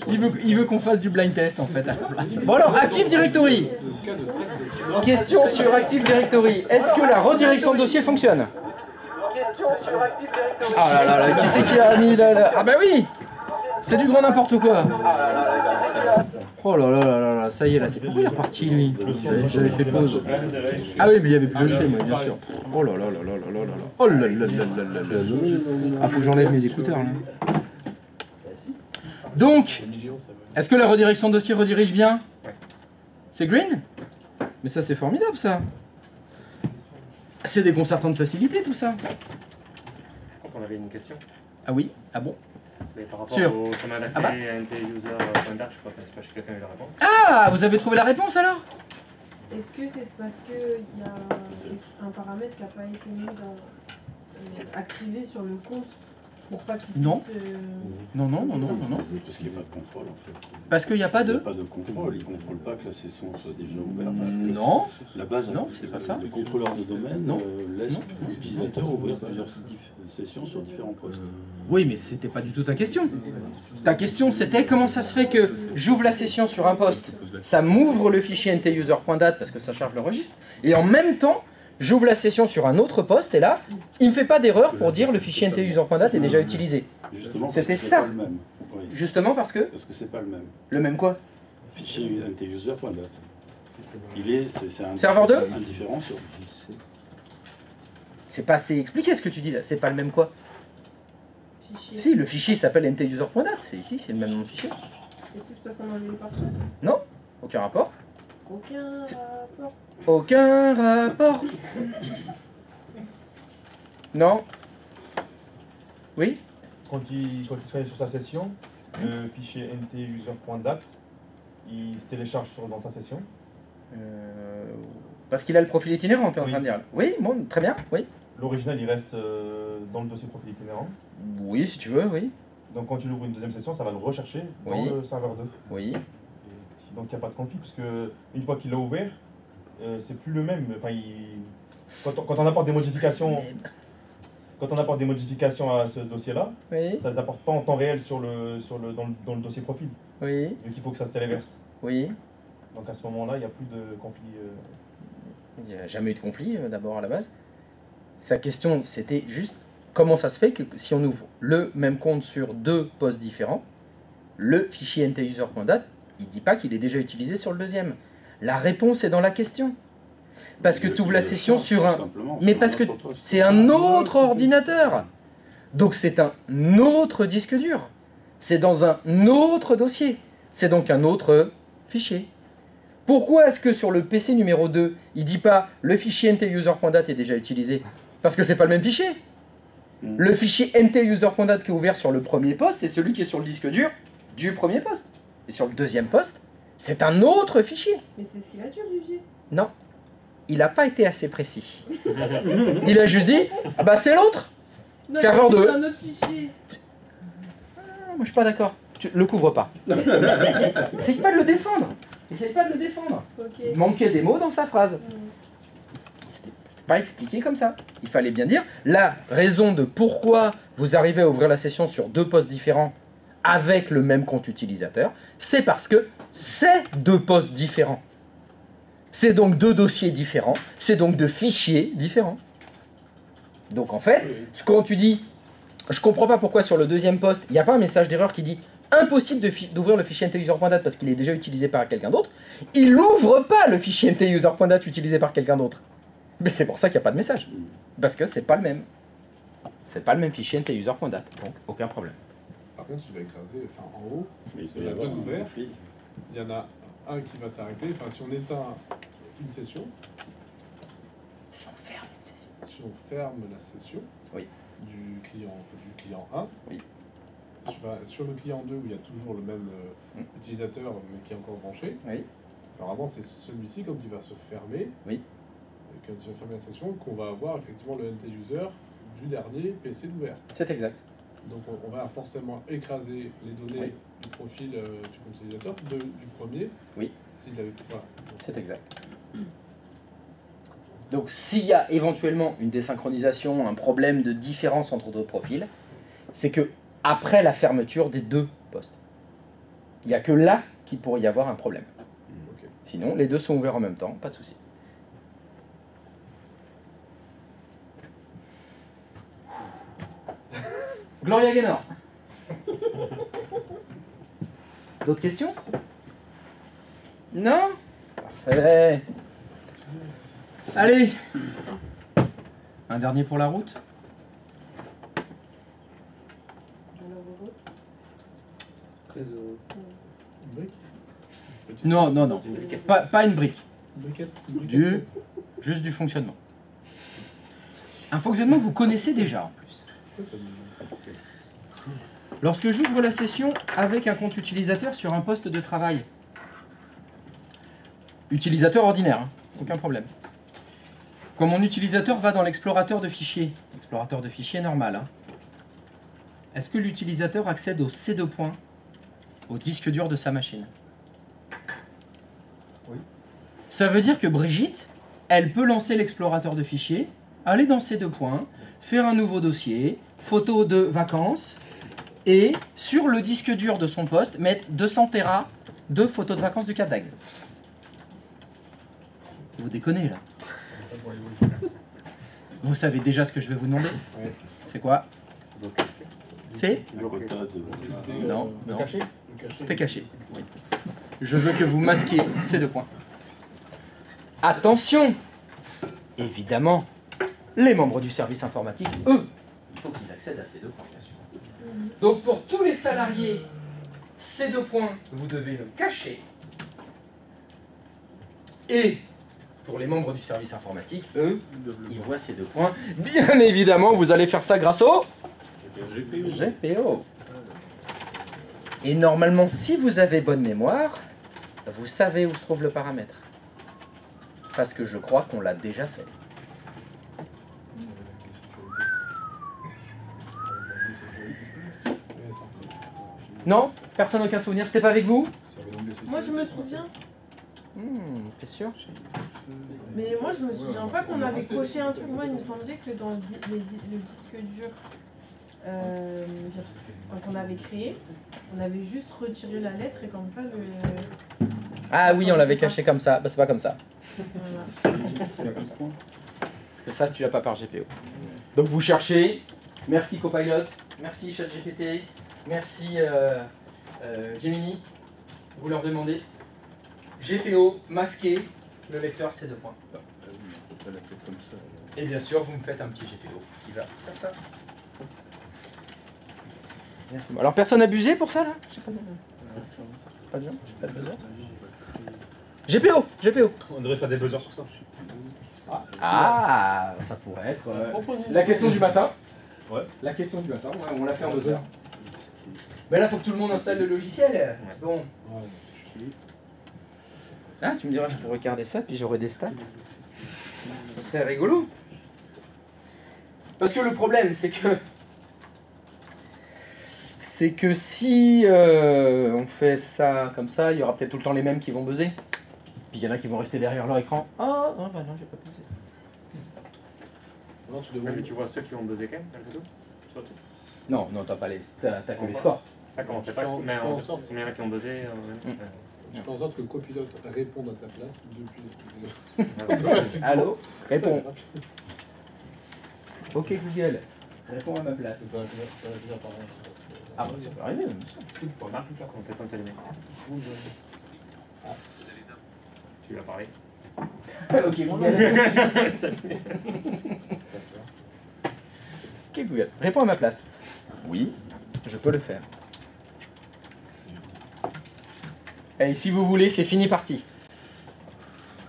Il veut qu'on fasse du blind test en fait. Bon alors, Active Directory. Question sur Active Directory. Est-ce que la redirection de dossier fonctionne? Question sur Active Directory. Ah là là, qui c'est qui a mis là? Ah bah oui. C'est du grand n'importe quoi. Oh là là là là là, ça y est là, c'est pourquoi il est reparti lui? J'avais fait pause. Ah oui, mais il y avait plus de moi, bien sûr. Oh là là là là là là là. Oh là là là là là là. Ah, faut que j'enlève mes écouteurs là. Donc, est-ce que la redirection de dossier redirige bien? C'est green? Mais ça c'est formidable ça. C'est déconcertant de facilité tout ça. On avait une question. Ah oui? Ah bon? Mais par rapport au chemin d'accès à NT-user.dart, je crois que c'est pas chez quelqu'un a eu la réponse. Ah, vous avez trouvé la réponse alors? Est-ce que c'est parce qu'il y a un paramètre qui n'a pas été mis dans, activé sur le compte pour pas qu'il puisse... Non. Non. Parce qu'il n'y a pas de contrôle en fait. Parce qu'il n'y a pas de... Il n'y a pas de contrôle, il ne contrôle pas que la session soit déjà ouverte. Non. La base, non, c'est pas ça. Le contrôleur de domaine laisse l'utilisateur ouvrir plusieurs sessions sur différents postes. Oui, mais c'était pas du tout ta question. Ta question c'était comment ça se fait que j'ouvre la session sur un poste, ça m'ouvre le fichier ntuser.dat parce que ça charge le registre, et en même temps, j'ouvre la session sur un autre poste, et là, il ne me fait pas d'erreur pour dire le fichier ntuser.dat est déjà utilisé. C'était ça. Pas le même. Oui. Justement parce que... Parce que c'est pas le même. Le même quoi? Fichier ntuser.dat. C'est un serveur 2 indifférent sur... C'est pas assez expliqué ce que tu dis là, c'est pas le même quoi? Fichier. Si, le fichier s'appelle ntuser.dat, c'est ici, c'est le même nom de fichier. Est-ce que c'est parce qu'on a enlevé le partage? Non, aucun rapport. Aucun rapport. Aucun rapport. Non. Oui? Quand il travaille sur sa session, le fichier ntuser.dat, il se télécharge dans sa session. Parce qu'il a le profil itinérant, tu es en train de dire. Oui, bon, très bien, oui. L'original, il reste dans le dossier profil itinérant. Oui, si tu veux, oui. Donc quand tu ouvres une deuxième session, ça va le rechercher dans le serveur 2. Oui. Et donc il n'y a pas de conflit, parce que une fois qu'il l'a ouvert, c'est plus le même. Enfin, quand on apporte des modifications... Quand on apporte des modifications à ce dossier-là, ça ne les apporte pas en temps réel dans le dossier profil. Oui. Donc il faut que ça se téléverse. Oui. Donc à ce moment-là, il n'y a plus de conflit. Il n'y a jamais eu de conflit d'abord à la base. Sa question, c'était juste comment ça se fait que si on ouvre le même compte sur deux postes différents, le fichier ntuser.dat, il ne dit pas qu'il est déjà utilisé sur le deuxième. La réponse est dans la question. Parce que tu ouvres la session sur un... Mais parce que c'est un autre ordinateur. Donc c'est un autre disque dur. C'est dans un autre dossier. C'est donc un autre fichier. Pourquoi est-ce que sur le PC numéro 2, il ne dit pas le fichier ntuser.dat est déjà utilisé? Parce que c'est pas le même fichier. Le fichier ntuser.dat qui est ouvert sur le premier poste, c'est celui qui est sur le disque dur du premier poste. Et sur le deuxième poste, c'est un autre fichier. Mais c'est ce qu'il a dit, Olivier. Non. Il n'a pas été assez précis. Il a juste dit, ah bah c'est l'autre. Serveur 2. C'est un autre fichier. Moi je suis pas d'accord. Tu le couvres pas. Essaye pas de le défendre. Essaye pas de le défendre. Okay. Il manquait des mots dans sa phrase. C'était pas expliqué comme ça. Il fallait bien dire la raison de pourquoi vous arrivez à ouvrir la session sur deux postes différents avec le même compte utilisateur, c'est parce que c'est deux postes différents. C'est donc deux dossiers différents, c'est donc deux fichiers différents. Donc en fait, quand tu dis, je comprends pas pourquoi sur le deuxième poste, il n'y a pas un message d'erreur qui dit impossible d'ouvrir le fichier ntuser.dat parce qu'il est déjà utilisé par quelqu'un d'autre, il n'ouvre pas le fichier ntuser.dat utilisé par quelqu'un d'autre. Mais c'est pour ça qu'il n'y a pas de message. Parce que c'est pas le même. C'est pas le même fichier ntuser.dat, donc aucun problème. Par contre, il va écraser, enfin en haut, il y a deux ouverts, il y en a un qui va s'arrêter, enfin si on éteint une session, si on ferme une session, si on ferme la session du client 1, sur le client 2 où il y a toujours le même utilisateur mais qui est encore branché, normalement c'est celui-ci quand il va se fermer, quand il va fermer la session, qu'on va avoir effectivement le NT-user du dernier PC ouvert. C'est exact. Donc on va forcément écraser les données du profil du compte utilisateur du premier. S'il avait pas. C'est exact. Donc s'il y a éventuellement une désynchronisation, un problème de différence entre deux profils, c'est que après la fermeture des deux postes. Il n'y a que là qu'il pourrait y avoir un problème. Ok. Sinon, les deux sont ouverts en même temps, pas de souci. Gloria Gaynor. D'autres questions? Non? Parfait. Allez. Un dernier pour la route. Très heureux. Une brique? Non, non, non. Pas une brique. Une briquette? Juste du fonctionnement. Un fonctionnement que vous connaissez déjà en plus. Lorsque j'ouvre la session avec un compte utilisateur sur un poste de travail, utilisateur ordinaire, hein, aucun problème. Quand mon utilisateur va dans l'explorateur de fichiers normal, hein, est-ce que l'utilisateur accède au C2 points, au disque dur de sa machine? Oui. Ça veut dire que Brigitte, elle peut lancer l'explorateur de fichiers, aller dans C2 points, faire un nouveau dossier, photo de vacances, et sur le disque dur de son poste, mettre 200 Tera de photos de vacances du Cap d'Agde. Vous déconnez là. Vous savez déjà ce que je vais vous demander? Ouais. C'est quoi? C'est? Un quota de... Non, Le non. cachet? C'était caché. Oui. Je veux que vous masquiez ces 2 points. Attention! Évidemment, les membres du service informatique, eux, il faut qu'ils accèdent à ces 2 points, bien sûr. Donc pour tous les salariés, ces 2 points, vous devez le cacher. Et pour les membres du service informatique, eux, ils voient ces 2 points. Bien évidemment, vous allez faire ça grâce au GPO. Et normalement, si vous avez bonne mémoire, vous savez où se trouve le paramètre. Parce que je crois qu'on l'a déjà fait. Non? Personne n'a aucun souvenir? C'était pas avec vous? Moi je me souviens, T'es sûr? mais moi je me souviens pas qu'on avait coché un truc. Moi il me semblait que dans le disque dur qu'on avait créé, on avait juste retiré la lettre et comme ça le... Ah oui, on l'avait caché comme ça. Bah c'est pas comme ça. Voilà. Parce que ça, tu l'as pas par GPO. Donc vous cherchez. Merci Copilot. Merci ChatGPT. Merci Gemini. Vous leur demandez GPO, masquer le lecteur C2 points. Et bien sûr, vous me faites un petit GPO qui va faire ça. Merci. Alors personne abusé pour ça là? Je sais pas. Pas de gens? Pas de buzzer? GPO, GPO. On devrait faire des buzzers sur ça. Ah, ça pourrait être la question du matin. Ouais. La question du matin, ouais, on l'a fait en 2 heures. Mais là, faut que tout le monde installe le logiciel. Bon. Ah, tu me diras, je pourrais regarder ça, puis j'aurai des stats. Ce serait rigolo. Parce que le problème, c'est que si on fait ça comme ça, il y aura peut-être tout le temps les mêmes qui vont buzzer. Puis il y en a qui vont rester derrière leur écran. Ah, oh, bah non, j'ai pas buzzé. Non, tu devrais... Mais tu vois ceux qui vont buzzer quand même, malgré tout? Non, non, t'as pas les, t'as que les scores. Ah, comment c'est pas? Mais en sorte, il y en a qui ont buzzé. Tu fais en sorte que le copilote réponde à ta place depuis... Allô? Réponds. Ok Google, réponds à ma place. Ça va finir par rien. Ah bah ça peut arriver même. Mon téléphone s'est allumé. Tu lui as parlé. Ok Google. Ok Google, réponds à ma place. Oui, je peux le faire. Et si vous voulez, c'est fini parti.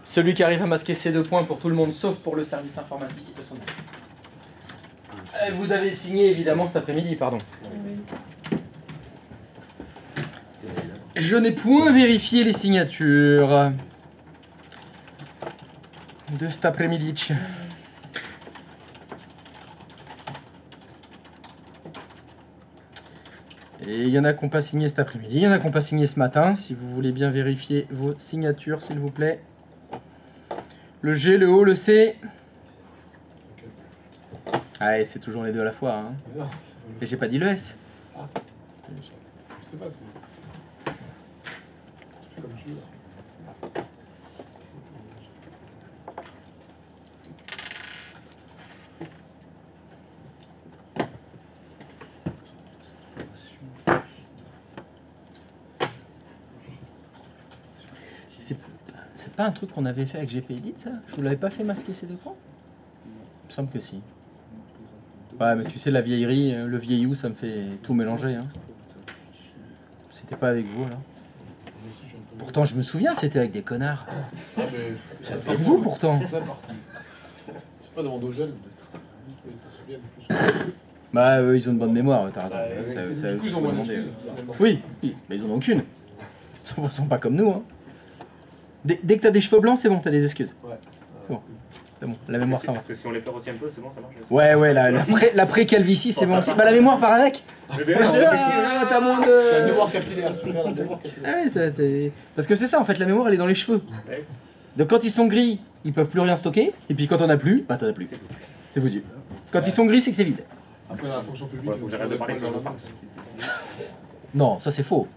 Celui qui arrive à masquer ces 2 points pour tout le monde, sauf pour le service informatique, il peut s'en aller. Vous avez signé évidemment cet après-midi, pardon. Oui. Je n'ai point vérifié les signatures de cet après-midi. Et il y en a qui n'ont pas signé cet après-midi, il y en a qui n'ont pas signé ce matin. Si vous voulez bien vérifier vos signatures, s'il vous plaît. Le G, le O, le C. Ah, et c'est toujours les deux à la fois. Hein. Et j'ai pas dit le S. Je sais pas si... C'est pas un truc qu'on avait fait avec GPEdit, ça? Je vous l'avais pas fait masquer ces deux points? Il me semble que si. Ouais, mais tu sais, la vieillerie, le vieillou, ça me fait tout mélanger. Hein. C'était pas avec vous, là. Pourtant, je me souviens, c'était avec des connards. C'était avec vous, pourtant. C'est pas demandé aux jeunes. Bah, ils ont une bonne mémoire, t'as raison. Du coup, ils ont moins d'excuses. Oui, mais ils en ont aucune. Ils sont pas comme nous. Hein. Dès que t'as des cheveux blancs, c'est bon, t'as des excuses. Ouais. C'est bon. C'est bon, la mémoire, ça va. Parce que si on les perd aussi un peu, c'est bon, ça marche. Ouais, l'après-calvitie, c'est bon aussi. Bah, la mémoire part avec. T'as moins de... La mémoire capillaire, tu perds la mémoire capillaire. Ah ouais, parce que c'est ça, en fait, la mémoire, elle est dans les cheveux. Ouais. Donc quand ils sont gris, ils peuvent plus rien stocker. Et puis quand on a plus, bah t'en as plus. C'est foutu. Quand ils sont gris, c'est que c'est vide. Après, dans la fonction publique, Faut que j'arrête de parler quand on parle. Non, ça c'est faux.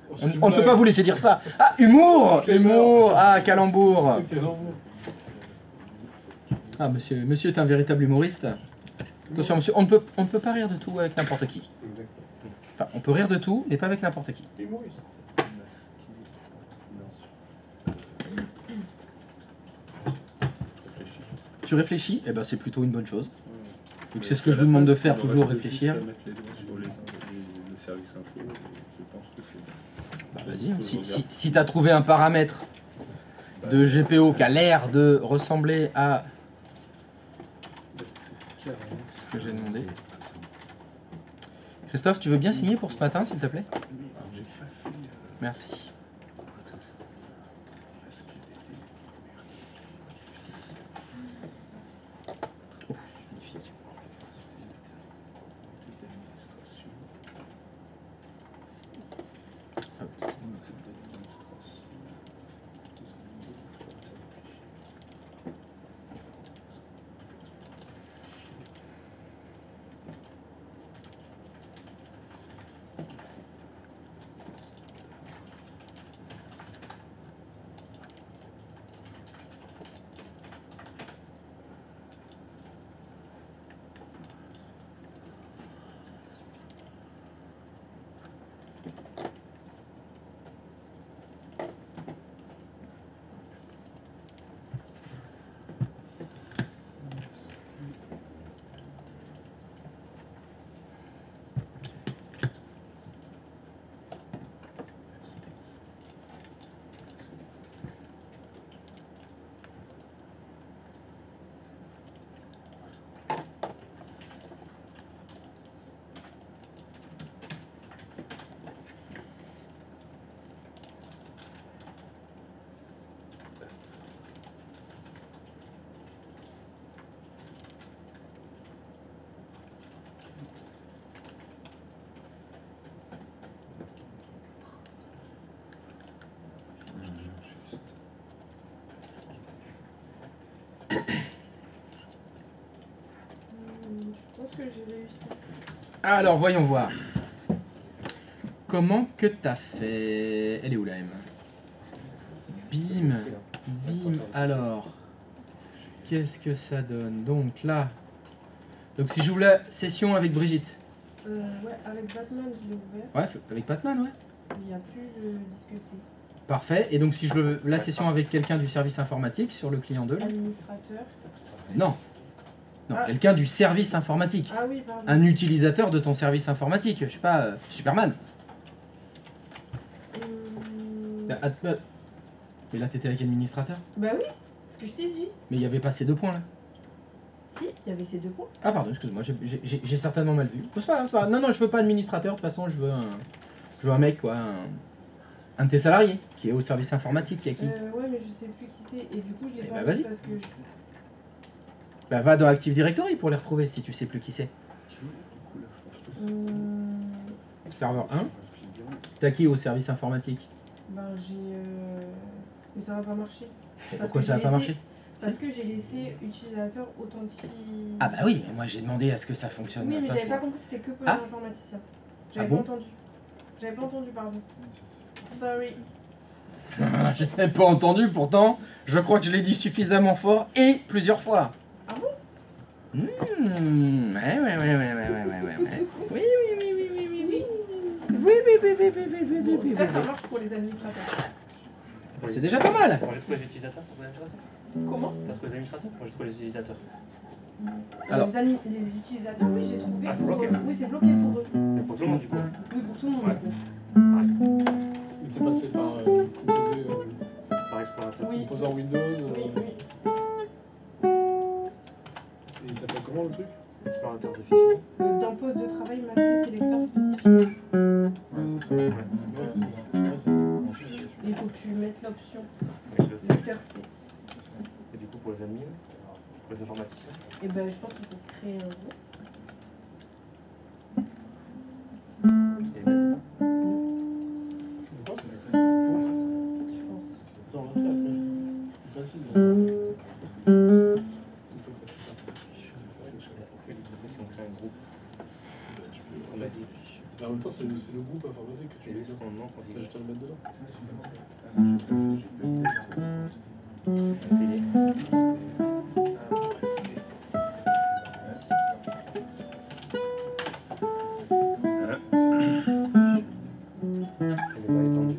On ne peut pas vous laisser dire ça. Ah, humour. Ah, calembour. Ah, monsieur est un véritable humoriste. Attention, monsieur, on ne peut pas rire de tout avec n'importe qui. Enfin, on peut rire de tout, mais pas avec n'importe qui. Humoriste. Tu réfléchis? Eh ben, c'est plutôt une bonne chose. Donc c'est ce que je vous demande de faire, toujours réfléchir. Bah, vas-y, hein. Si tu as trouvé un paramètre de GPO qui a l'air de ressembler à ce que j'ai demandé. Christophe, tu veux bien signer pour ce matin, s'il te plaît? Merci. Je pense que j'ai réussi. Alors, voyons voir. Comment que t'as fait? Elle est où la M? Bim. Alors, qu'est-ce que ça donne? Donc là, si j'ouvre la session avec Brigitte. Ouais, avec Batman, je l'ai ouvert. Ouais, avec Batman, ouais. Il n'y a plus de disque C. Parfait. Et donc si je veux la session avec quelqu'un du service informatique sur le client 2 là. Administrateur. Non, quelqu'un du service informatique. Ah oui, pardon. Un utilisateur de ton service informatique. Je sais pas, Superman. Mais là, t'étais avec administrateur? Bah oui, c'est ce que je t'ai dit. Mais il n'y avait pas ces deux points là. Si, il y avait ces deux points. Ah pardon, excuse-moi, j'ai certainement mal vu. C'est pas grave. Non, je veux pas administrateur, de toute façon, je veux un mec, quoi. Un de tes salariés, qui est au service informatique, qui est qui? Ouais, mais je sais plus qui c'est, et du coup, je l'ai pas vas-y. parce que Bah va dans Active Directory pour les retrouver, si tu sais plus qui c'est. Serveur 1. T'as qui au service informatique? Ben j'ai... Mais ça va pas marcher. Pourquoi ça va pas marcher? Parce que j'ai laissé utilisateur authentifié. Ah bah oui, mais moi j'ai demandé à ce que ça fonctionne. Oui, mais j'avais pas compris que c'était que pour les informaticiens. J'avais pas entendu. J'avais pas entendu, pardon. Sorry. Je n'ai pas entendu, pourtant, je crois que je l'ai dit suffisamment fort et plusieurs fois. Ah bon? Ouais. Oui. En tout cas, ça marche pour les administrateurs. C'est déjà pas mal. Pour les utilisateurs, Comment? Pour les administrateurs, pour les utilisateurs. Alors. Les utilisateurs, oui, j'ai trouvé. Ah, c'est bloqué. Oui, c'est bloqué pour eux. Pour tout le monde, du coup. Oui, pour tout le monde. Ouais. Du coup. Il était passé par composé, Par explorateur. Oui. composant Windows. Oui, oui. Et il s'appelle comment le truc? Explorateur de fichiers. Dans poste de travail masqué sélecteur spécifique. Ouais, c'est ça. Ouais. Ouais, c'est ça. Il faut que tu mettes l'option Avec le C. sélecteur C. Et du coup, pour les admins, pour les informaticiens. Et ben, je pense qu'il faut créer un groupe. Et même. Je pense. Je pense. Ça, on l'a fait après. C'est plus facile. Une fois que t'as fait ça. C'est ça, je sais pas. Pourquoi il est si on crée un groupe? Tu peux. On l'a dit. En même temps, c'est le groupe informatique que tu Et mets juste dedans. qu'on demande qu'on dit. T'as juste à le mettre dedans. Essayer. Elle est pas étendue.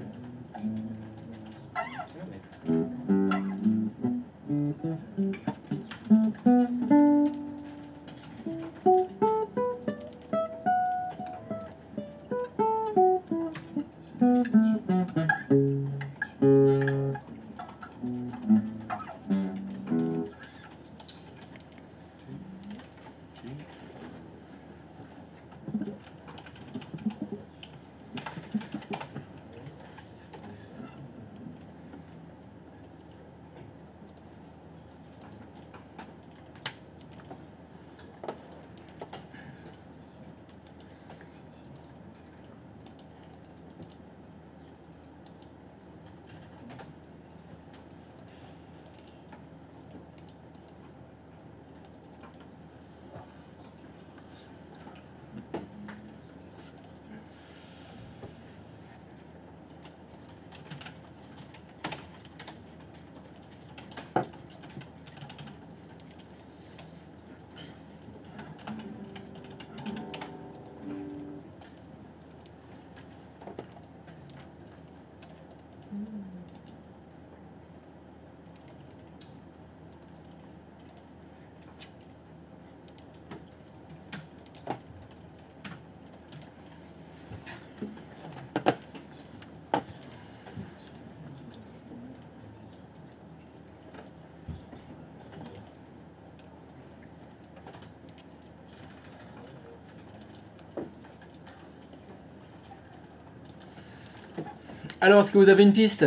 Alors, est-ce que vous avez une piste?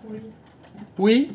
Oui. Oui?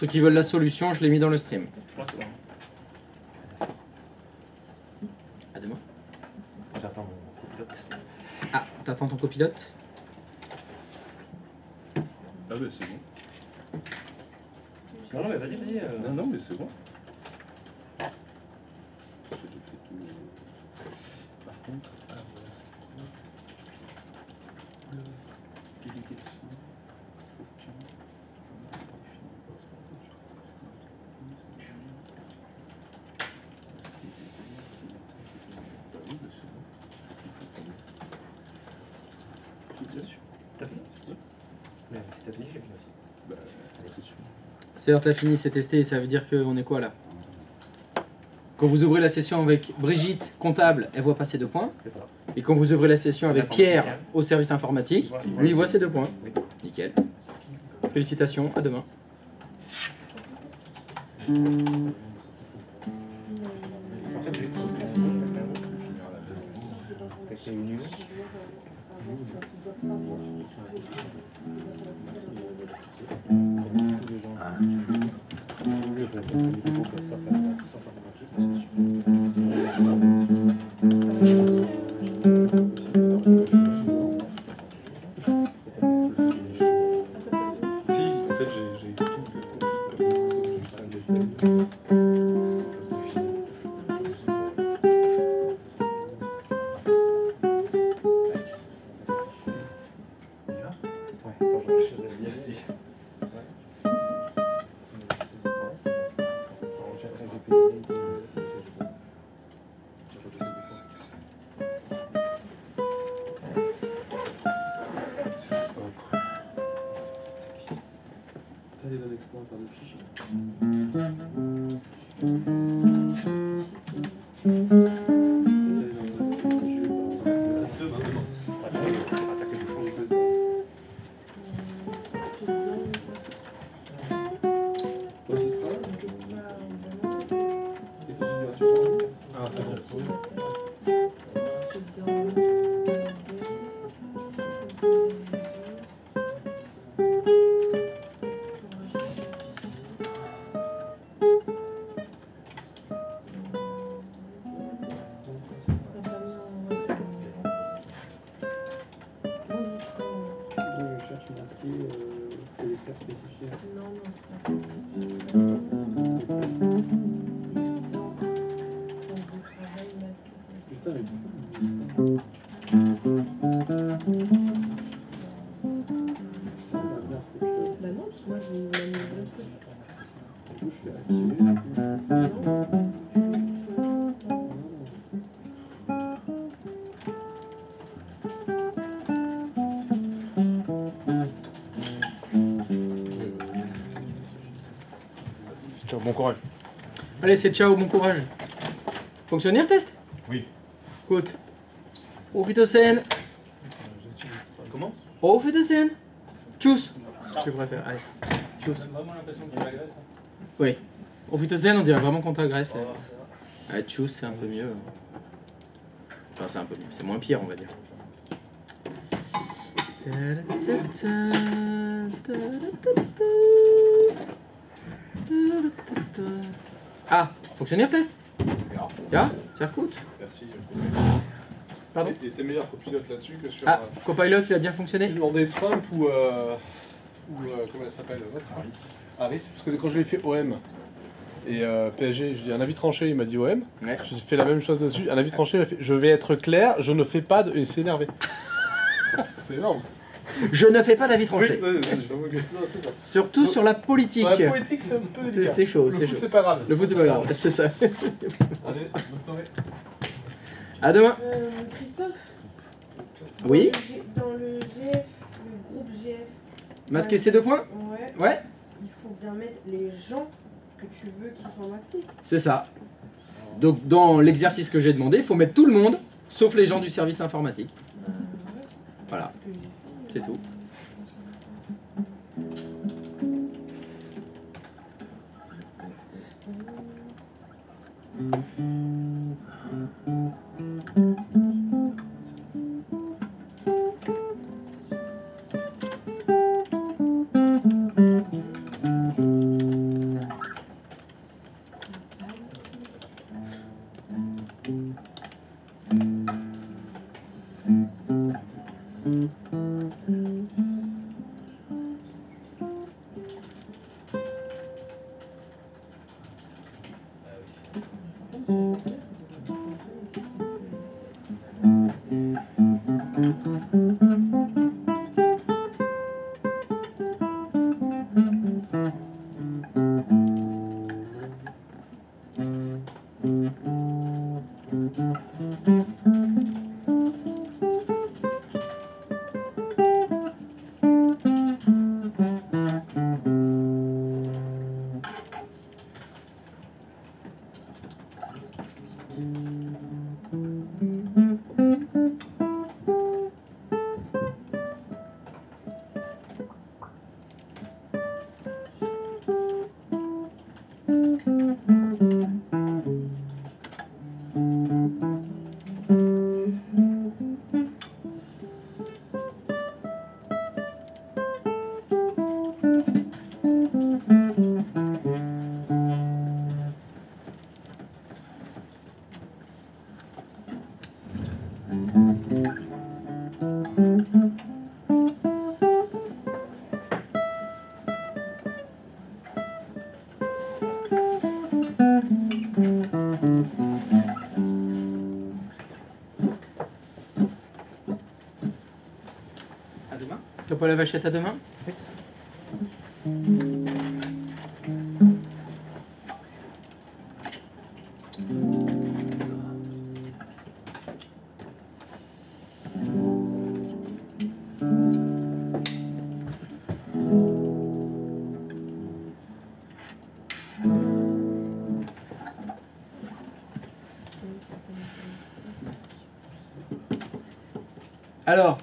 ceux qui veulent la solution, je l'ai mis dans le stream. Je crois que c'est bon. À demain. J'attends mon copilote. Ah, t'attends ton copilote? Ah bah c'est bon. Non, mais vas-y. Non, non, mais c'est bon. J'ai fait tout. Par contre, T'as fini? Mais si t'as fini, j'ai fini aussi. bah, c'est sûr. C'est-à-dire t'as fini, c'est testé, ça veut dire qu'on est quoi là? Quand vous ouvrez la session avec Brigitte, comptable, elle voit passer 2 points. C'est ça. Et quand vous ouvrez la session avec Pierre, au service informatique, lui il voit ses 2 points. Oui. Nickel. Félicitations, à demain. En fait, j'ai une news. Si, en fait, j'ai tout. Juste un détail. T'as les données explorateurs de fichiers. Ah, c'est bon. Je cherche masqué, c'est les terres spécifiés. Putain, mais ça va bien, faut que Bah non, parce que moi j'ai mis le bon truc. du coup, je fais activer. Ciao, bon courage. Allez, c'est ciao, bon courage. Fonctionnaire test? Oui. Gut. Auf Wiedersehen. Comment? Auf Wiedersehen. Tchuss. Si tu préfères, allez. Tchuss. J'ai vraiment l'impression qu'il agresse. Oui. Auf Wiedersehen, on dirait vraiment qu'on t'agresse. Ah, tchuss, c'est un peu mieux. Enfin, c'est un peu mieux. C'est moins pire, on va dire. Ah, fonctionnaire test? Ja, sehr gut. Merci. Pardon? Il était meilleur copilote là-dessus que sur. Ah, Copilot, il a bien fonctionné? Il demandait Trump ou comment elle s'appelle l'autre Harris. Parce que quand je l'ai fait OM et PSG, je dis un avis tranché, il m'a dit OM. Ouais. J'ai fait la même chose dessus. Un avis tranché, il m'a fait je vais être clair, je ne fais pas de. Il s'est énervé. C'est énorme. Je ne fais pas d'avis tranché. Oui, non, c'est ça. Surtout sur la politique. Dans la politique, c'est un peu délicat. C'est chaud, Le c'est foot, chaud. c'est pas grave. Le foot, c'est pas grave, c'est ça. Allez, bonne soirée. À demain. Christophe, Oui. dans le GF, le groupe GF, Masquer ces 2 points? ouais, Ouais, il faut bien mettre les gens que tu veux qu'ils soient masqués. c'est ça. Donc dans l'exercice que j'ai demandé, il faut mettre tout le monde, sauf les gens du service informatique. Voilà, C'est ce que j'ai fait. c'est tout. Pas la vachette à demain. Oui. Alors,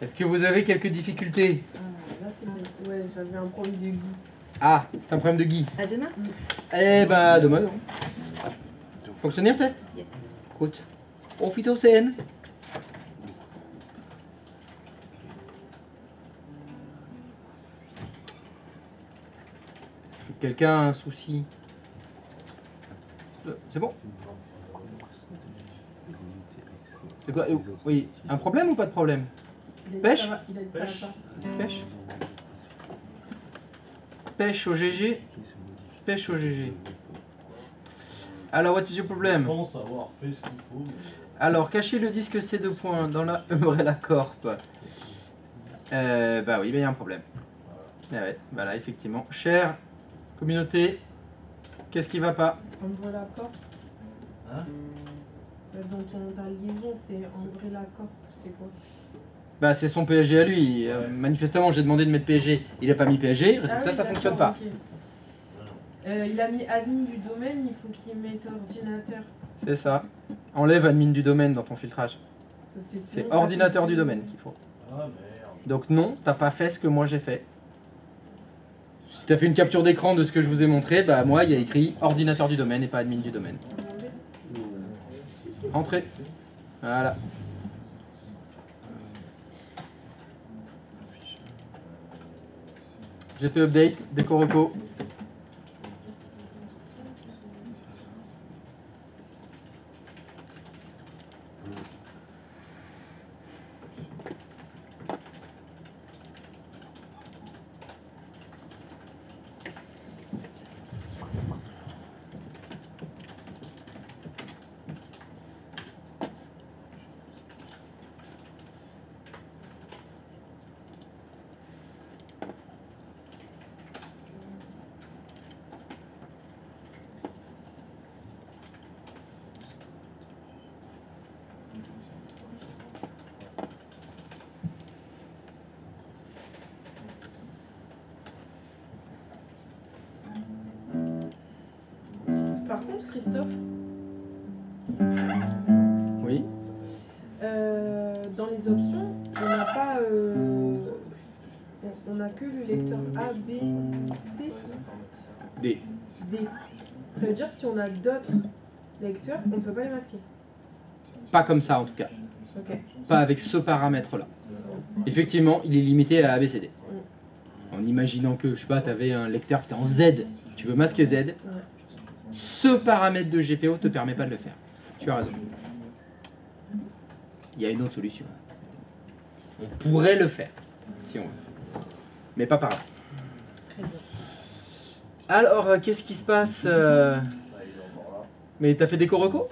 est-ce que vous avez quelques difficultés? Là, c'est bon. Ouais, j'avais un problème de Guy. Ah, c'est un problème de Guy. À demain. Eh ben, à demain. Fonctionnaire test? Yes. Écoute, Ophitocène. Est-ce que quelqu'un a un souci? C'est bon? C'est quoi? Oui, un problème ou pas de problème? Pêche? Il a dit ça va pas. Pêche? Pêche au GG. Pêche au GG. Alors, what is your problem? Je pense avoir fait ce qu'il faut. Mais... Alors, cacher le disque C2 points dans la Umbrella Corp. Bah oui, mais il y a un problème. Ah ouais, bah là, effectivement. Chère communauté, qu'est-ce qui va pas? Umbrella Corp. Hein? Dans ta liaison, c'est Umbrella Corp. C'est quoi? Bah c'est son PSG à lui. Manifestement, j'ai demandé de mettre PSG. Il a pas mis PSG, résultat, Ah oui, ça fonctionne pas. Okay. Il a mis admin du domaine, il faut qu'il mette ordinateur. C'est ça. Enlève admin du domaine dans ton filtrage. C'est ordinateur du domaine qu'il faut. Ah merde. Donc non, t'as pas fait ce que moi j'ai fait. Si t'as fait une capture d'écran de ce que je vous ai montré, bah moi il y a écrit ordinateur du domaine et pas admin du domaine. Entrée. Voilà. GP update, déco repo. Par contre, Christophe, Oui. Dans les options, on n'a pas, on n'a que le lecteur A, B, C, D. D. Ça veut dire que si on a d'autres lecteurs, on ne peut pas les masquer. Pas comme ça en tout cas. Ok. Pas avec ce paramètre là. Effectivement, il est limité à ABCD. En imaginant que, je sais pas, tu avais un lecteur qui était en Z, tu veux masquer Z, ce paramètre de GPO te permet pas de le faire. Tu as raison. Il y a une autre solution. On pourrait le faire, si on veut. Mais pas par là. Très bien. Alors, qu'est-ce qui se passe Mais t'as fait des coroco?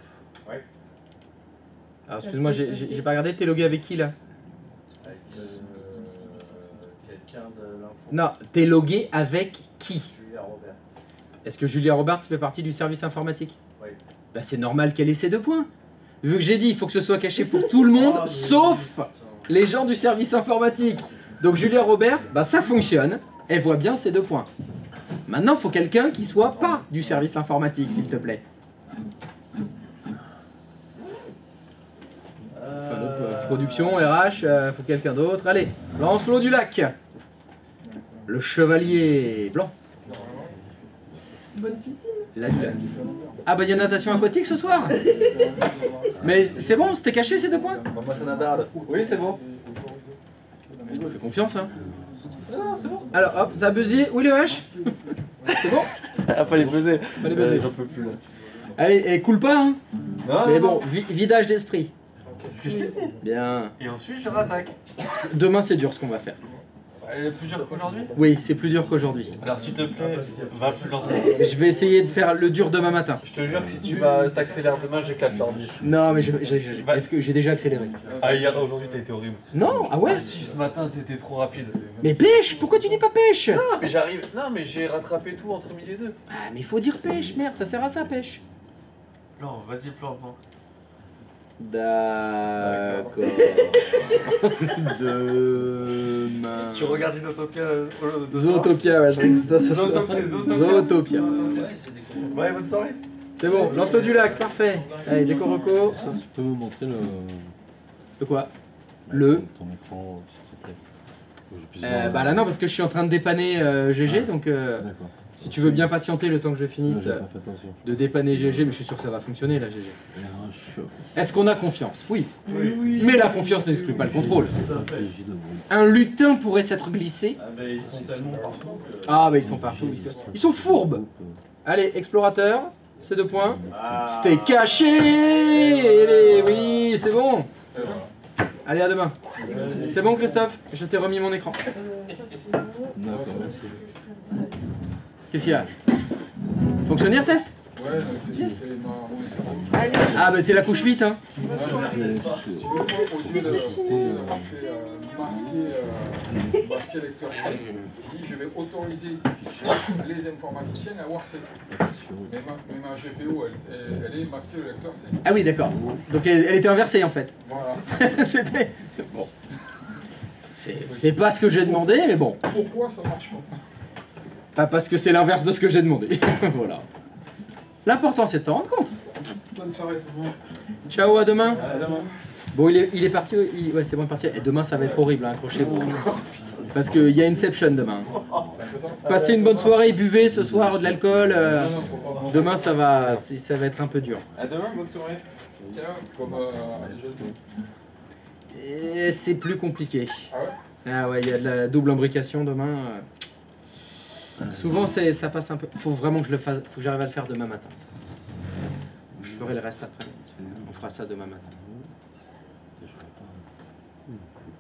Ouais. Alors, excuse-moi, j'ai pas regardé, t'es logué avec qui là? Avec quelqu'un de l'info. Non, t'es logué avec qui? Julia Roberts. Est-ce que Julia Roberts fait partie du service informatique? Oui. Bah c'est normal qu'elle ait ces 2 points. Vu que j'ai dit, il faut que ce soit caché pour tout le monde, sauf les gens du service informatique. Donc Julia Roberts, bah ça fonctionne, elle voit bien ces 2 points. Maintenant, il faut quelqu'un qui soit pas du service informatique, s'il te plaît. Enfin, donc, production, RH, faut quelqu'un d'autre. Allez, Lancelot du Lac. Le chevalier blanc. Bonne piscine. La glace. Ah bah il y a natation aquatique ce soir. Mais c'est bon, c'était caché ces 2 points. Moi c'est Nadal. Oui, c'est bon. Je te fais confiance, hein. Non, c'est bon. Alors hop, ça a buzzé. Où est le H? C'est bon? Ah, fallait buzzer. Fallait buzzer. J'en peux plus là. Allez, et coule pas, hein. Non, Mais non, bon, vidage d'esprit. C'est ce que je t'ai dit. Bien. Et ensuite, je rattaque. Demain c'est dur ce qu'on va faire. Elle est plus dure qu'aujourd'hui? Oui, c'est plus dur qu'aujourd'hui. Alors, s'il te plaît, va plus lentement. Je vais essayer de faire le dur demain matin. Je te jure que si tu vas t'accélérer demain, j'éclate l'ordi. Non, mais est-ce que j'ai déjà accéléré? Ah, hier, aujourd'hui, t'as été horrible. Non, ah ouais? Ah, si, ce matin, t'étais trop rapide. Mais pêche! Pourquoi tu dis pas pêche? Non, mais j'arrive. Non, mais j'ai rattrapé tout entre midi et 2. Ah, mais il faut dire pêche, merde, ça sert à ça, pêche. Non, vas-y, plante-moi. D'accord. Demain. Tu regardes Inotopia Zootopia, ouais, je croyais que ça Zootopia. Ouais, bonne soirée. C'est bon, lance-le du lac, parfait. Allez, décor reco. Ça, tu peux me montrer le... De quoi? Le Ton écran, s'il te plaît. Que je puisse voir Bah là non, parce que je suis en train de dépanner GG, donc D'accord. si tu veux bien patienter le temps que je Non, finisse j'ai pas fait attention. de dépanner GG, mais je suis sûr que ça va fonctionner là, GG. Il y a un choc. Est-ce qu'on a confiance? Oui. Mais la confiance n'exclut pas le contrôle. Stratégie de bruit. Un lutin pourrait s'être glissé. Ah bah ils sont tellement partout que... Ah bah ils sont partout, ils sont fourbes. Allez, explorateur, c'est 2 points. C'était caché. Oui, c'est bon. Allez, à demain. C'est bon, Christophe? Je t'ai remis mon écran. Ça c'est bon. D'accord, merci. Qu'est-ce qu'il y a? Fonctionnaire test? Ouais, c'est ma... Allez, Ah bah c'est la couche 8, hein. Tu veux, moi, au lieu de masquer lecteur C, je dis je vais autoriser les informaticiens à voir C. Mais ma GPO, elle est masquée le lecteur C. Ah oui, d'accord. Donc elle était inversée en fait. Voilà. C'était... Bon. C'est pas ce que j'ai demandé, mais bon. Pourquoi ça marche pas? Pas parce que c'est l'inverse de ce que j'ai demandé. Voilà. L'important c'est de s'en rendre compte. Bonne soirée tout le monde. Ciao, à demain. À demain. Bon, il est parti. Ouais, c'est bon de partir. Et demain, ça va être horrible, hein, accrochez-vous. Parce qu'il y a Inception demain. Passez une bonne soirée, buvez ce soir de l'alcool. Demain, ça va être un peu dur. À demain, bonne soirée. Tiens, comme Et c'est plus compliqué. Ah ouais? Ah ouais, il y a de la double imbrication demain. Souvent, ça passe un peu. Faut vraiment que je le fasse. Faut que j'arrive à le faire demain matin. Ça. Je ferai le reste après. On fera ça demain matin.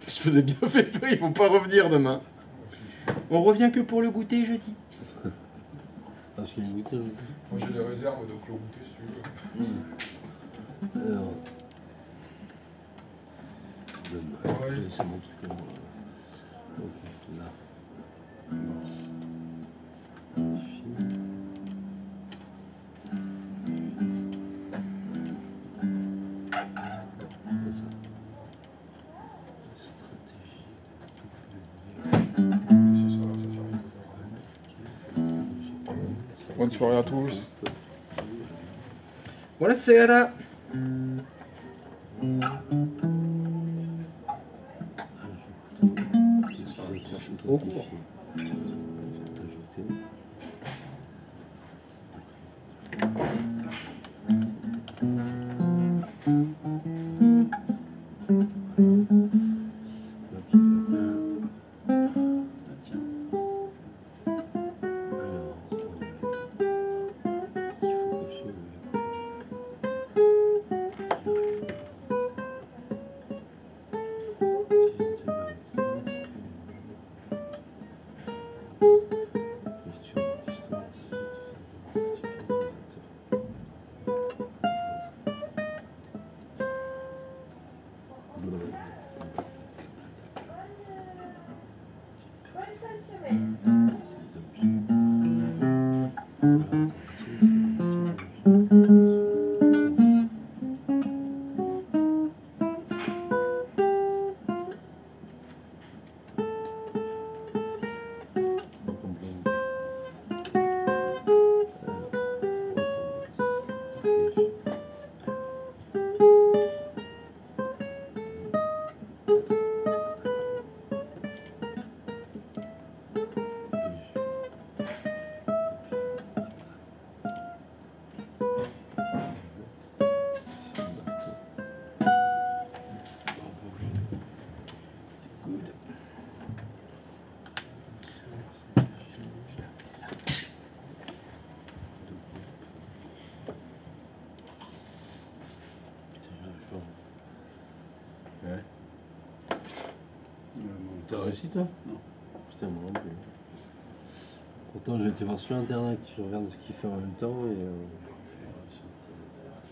Je vous ai bien fait peur, ils vont pas revenir demain. On revient que pour le goûter jeudi. Parce qu'il y a une goûter, moi j'ai des réserves de clos goûter si tu veux. alors... C'est mon truc là. Ok, là. Bonne soirée à tous. Voilà, c'est là. Trop court. T'as réussi toi? Non. Putain, moi non plus. Pourtant j'ai été voir sur internet, je regarde ce qu'il fait en même temps et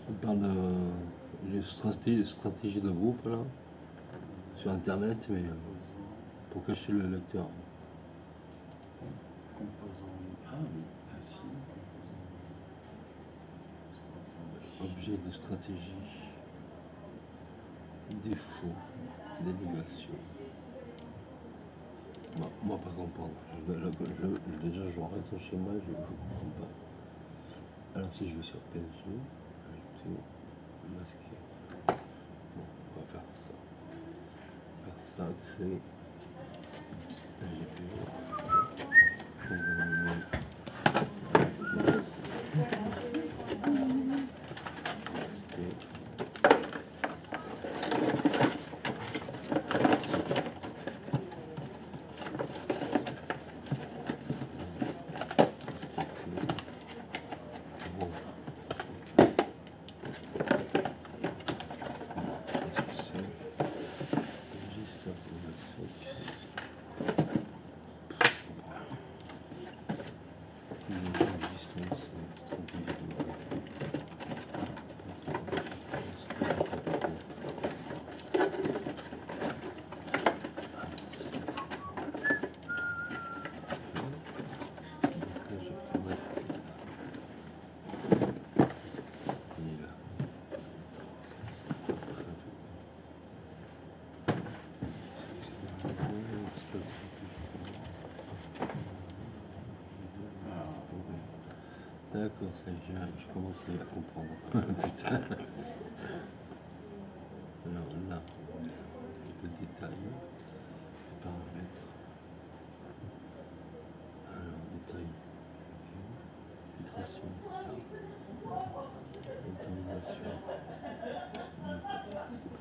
il parle de stratégie de groupe là, sur internet, mais pour cacher le lecteur. Composant. Ah oui, ainsi. Objet de stratégie. Défaut. Délégation. Moi pas comprendre. Déjà je regarde son schéma, je ne comprends pas. Alors si je vais sur PSG, ajouter, masquer. Bon, on va faire ça. Faire ça, créer un GPU. On va le nommer. D'accord, ça y est, je commence à comprendre. Putain. Alors là, le détail, les paramètres. Alors, détail, filtration, autorisation,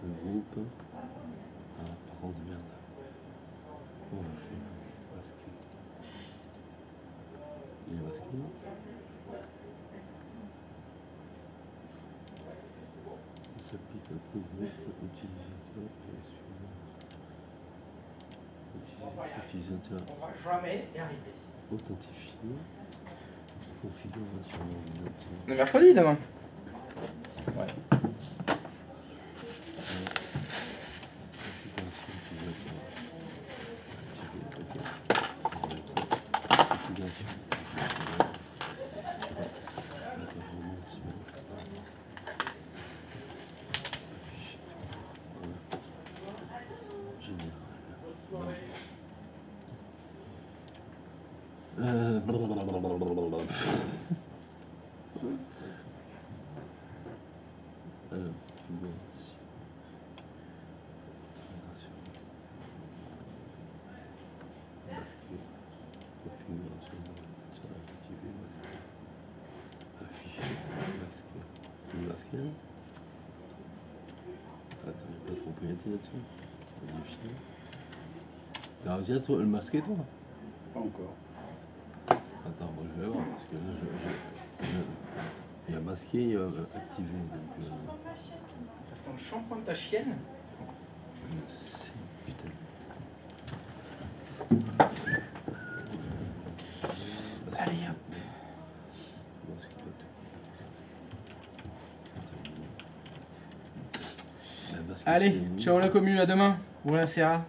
le groupe. Ah, par contre, merde. Comment on fait? Masquer. Il est masqué. S'applique un peu groupe utilisateur et suivant. Utilisateur. On va jamais y arriver. Authentifié. Configuration d'ordinateur. Le mercredi demain. Ouais. Configuration utilisateur. Activé, ok. Configuration. Attends, il n'y a pas de propriété là-dessus. T'as réussi à le masquer toi? Pas encore. Attends, moi je vais voir, parce que là, il y a masqué, il y a activé. Donc, Ça sent le shampoing de ta chienne. C'est putain. Allez hop. Allez, ciao la commu, à demain. Bon la Serra.